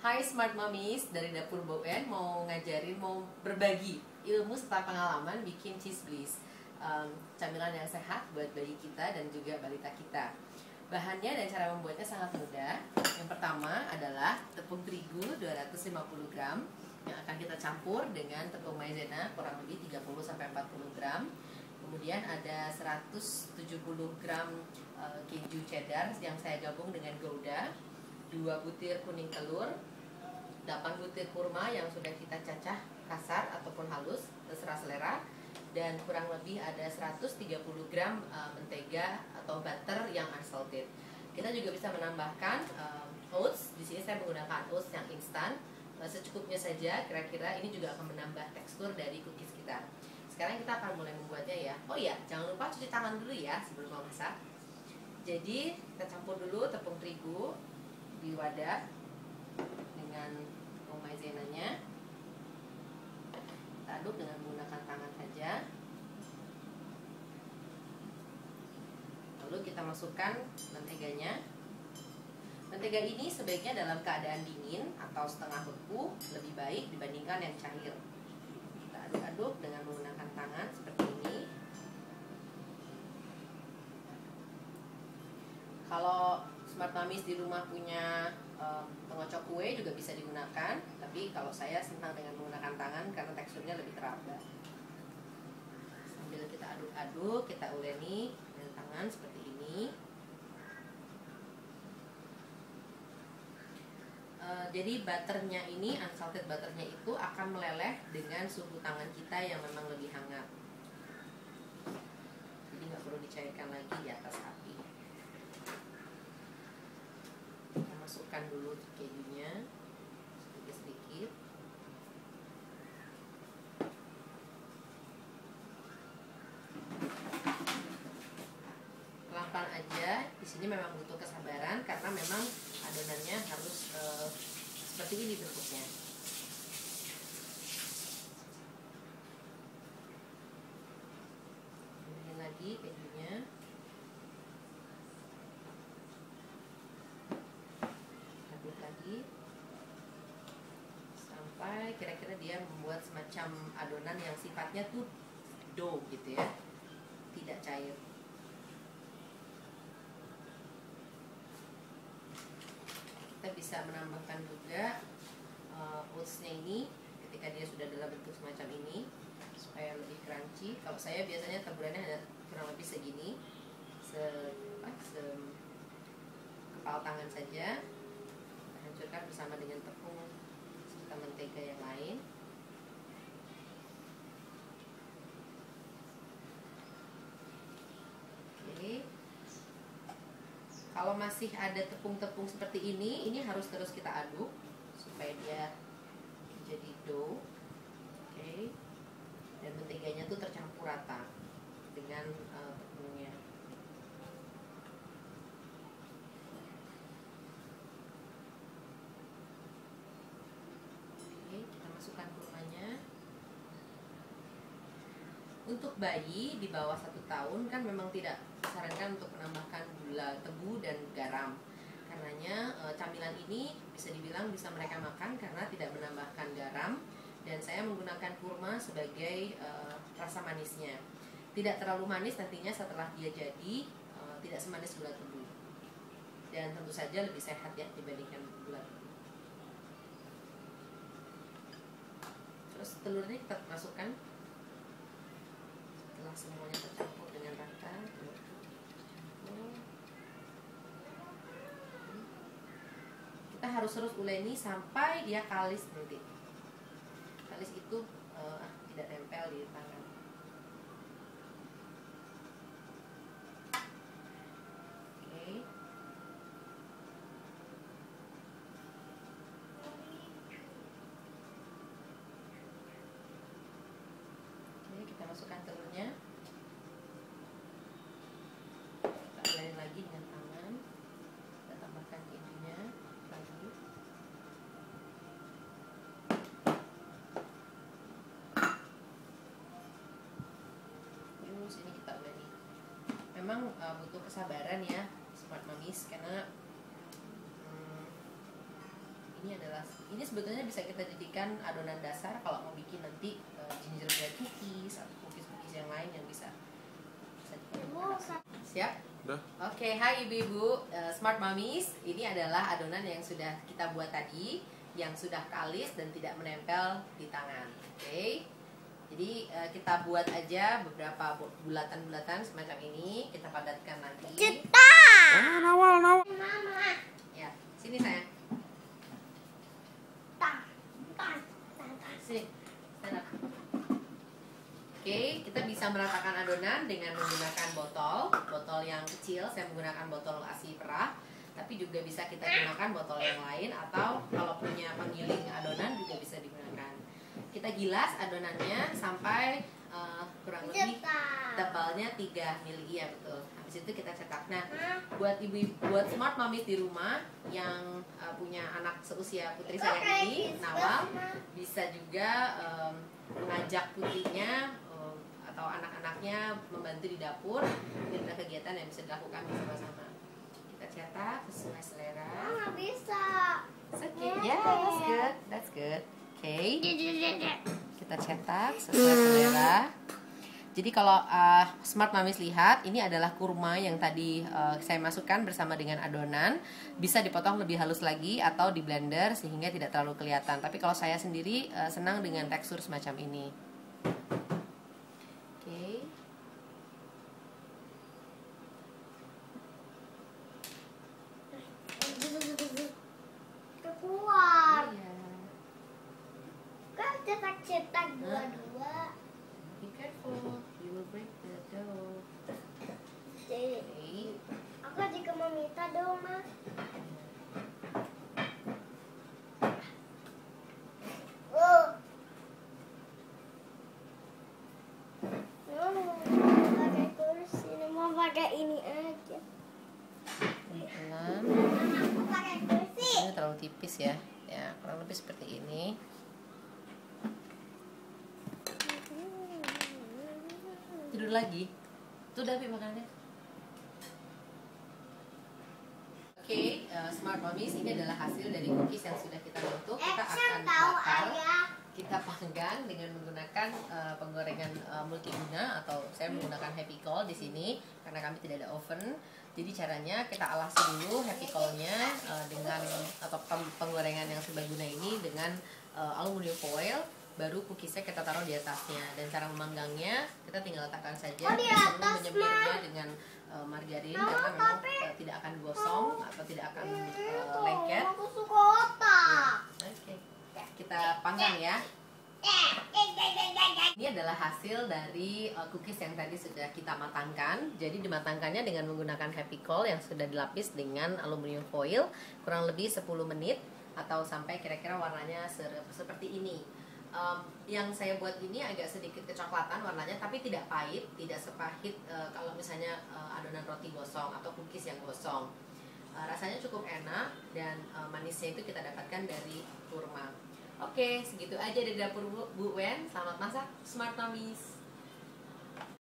Hai Smart Mommies, dari Dapur Bowen mau berbagi ilmu serta pengalaman bikin cheese bliss, camilan yang sehat buat bayi kita dan juga balita kita. Bahannya dan cara membuatnya sangat mudah. Yang pertama adalah tepung terigu 250 gram yang akan kita campur dengan tepung maizena kurang lebih 30-40 gram. Kemudian ada 170 gram keju cheddar yang saya gabung dengan gouda, 2 butir kuning telur, 8 butir kurma yang sudah kita cacah kasar ataupun halus, terserah selera, dan kurang lebih ada 130 gram mentega atau butter yang unsalted. Kita juga bisa menambahkan oats. Di sini saya menggunakan oats yang instan, secukupnya saja. Kira-kira ini juga akan menambah tekstur dari cookies kita. Sekarang kita akan mulai membuatnya ya. Oh iya, jangan lupa cuci tangan dulu ya sebelum memasak. Jadi kita campur dulu tepung terigu di wadah dengan tepung maizenanya. Kita aduk dengan menggunakan tangan saja. Lalu kita masukkan menteganya. Mentega ini sebaiknya dalam keadaan dingin atau setengah beku, lebih baik dibandingkan yang cair. Kita aduk-aduk dengan menggunakan tangan seperti ini. Kalau Smart Mommies di rumah punya pengocok kue juga bisa digunakan, tapi kalau saya senang dengan menggunakan tangan karena teksturnya lebih teraba. Sambil kita aduk-aduk, kita uleni dengan tangan seperti ini. Jadi butternya ini, unsalted butternya itu akan meleleh dengan suhu tangan kita yang memang lebih hangat. Jadi nggak perlu dicairkan lagi di atas api. Kita masukkan dulu kejunya sedikit-sedikit. Pelan-pelan aja. Di sini memang butuh kesabaran karena memang adonannya harus seperti ini bentuknya. Tambahin lagi kejunya. Aduk lagi sampai kira-kira dia membuat semacam adonan yang sifatnya tuh dough gitu ya, tidak cair. Kita bisa menambahkan juga oatsnya ini ketika dia sudah dalam bentuk semacam ini supaya lebih crunchy. Kalau saya biasanya taburannya ada kurang lebih segini, kepala tangan saja. Kita hancurkan bersama dengan tepung serta mentega yang lain. Oke. Kalau masih ada tepung-tepung seperti ini harus terus kita aduk supaya dia jadi dough. Oke. Dan menteganya tuh tercampur rata dengan tepungnya. Oke, kita masukkan kurmanya. Untuk bayi di bawah 1 tahun kan memang tidak disarankan untuk menambahkan gula tebu dan garam. Karenanya camilan ini bisa dibilang bisa mereka makan karena tidak menambahkan garam, dan saya menggunakan kurma sebagai rasa manisnya. Tidak terlalu manis nantinya setelah dia jadi, tidak semanis gula tebu. Dan tentu saja lebih sehat ya dibandingkan gula tebu. Terus telurnya kita masukkan. Setelah semuanya tercampur dengan rata, kita harus terus uleni sampai dia kalis nanti. Kalis itu tidak nempel di tangan. Oke. Oke, kita masukkan telurnya. Kita uleni lagi dengan tangan. Kita tambahkan kejunya lagi. Terus ini kita uleni. Memang butuh kesabaran ya Smart Mommies, karena ini ini sebetulnya bisa kita jadikan adonan dasar kalau mau bikin nanti gingerbread cookies atau cookies yang lain yang bisa siap? Udah. Oke, hai ibu-ibu, smart mommies. Ini adalah adonan yang sudah kita buat tadi, yang sudah kalis dan tidak menempel di tangan. Oke, jadi kita buat aja beberapa bulatan-bulatan semacam ini. Kita padatkan lagi. Nawal. Ya, sini sayang. Sini, stand up. Oke, kita bisa meratakan adonan dengan menggunakan botol yang kecil. Saya menggunakan botol ASI perah, tapi juga bisa kita gunakan botol yang lain, atau kalau punya penggiling adonan juga bisa digunakan. Kita gilas adonannya sampai kurang lebih tebalnya 3 mili, ya betul. Habis itu kita cetak. Nah, buat smart mommies di rumah yang punya anak seusia putri saya ini, Nawal, bisa juga mengajak putrinya atau anak-anaknya membantu di dapur. Ini adalah kegiatan yang bisa dilakukan bersama-sama. Kita cetak sesuai selera. Nggak bisa. Okay. Yeah, that's good. Okay. Kita cetak sesuai selera. Jadi kalau smart mommies lihat, ini adalah kurma yang tadi saya masukkan bersama dengan adonan. Bisa dipotong lebih halus lagi atau di blender sehingga tidak terlalu kelihatan. Tapi kalau saya sendiri senang dengan tekstur semacam ini. Oke. Keluar. Iya. Kan cetak-cetak dua-dua. Be careful, you will break the dough. Jadi, Okay. aku juga mau minta dong, Ma. Oh. Mau pakai kursi, mau pakai ini aja. Pelan-pelan. Aku pakai kursi. Ini terlalu tipis ya. Ya, kurang lebih seperti ini. Tidur lagi. Itu udah habis makannya. Oke, smart mommies, ini adalah hasil dari cookies yang sudah kita bentuk. Kita akan bakar. Kita panggang dengan menggunakan penggorengan multiguna, atau saya menggunakan happy coal di sini karena kami tidak ada oven. Jadi caranya kita alasi dulu happy coal-nya dengan atau penggorengan yang serbaguna ini dengan aluminium foil. Baru cookiesnya kita taruh di atasnya, dan cara memanggangnya kita tinggal letakkan saja. Oh, di atas, menyemburnya dengan margarin karena memang tidak akan gosong atau tidak akan lengket. Aku suka otak. Oke, kita panggang ya. Ini adalah hasil dari cookies yang tadi sudah kita matangkan. Jadi dimatangkannya dengan menggunakan happy coal yang sudah dilapis dengan aluminium foil kurang lebih 10 menit, atau sampai kira-kira warnanya seperti ini. Yang saya buat ini agak sedikit kecoklatan warnanya, tapi tidak pahit, tidak sepahit kalau misalnya adonan roti gosong atau cookies yang gosong. Rasanya cukup enak, dan manisnya itu kita dapatkan dari kurma. Oke, segitu aja dari dapur Bu Wen. Selamat masak, smart mommies.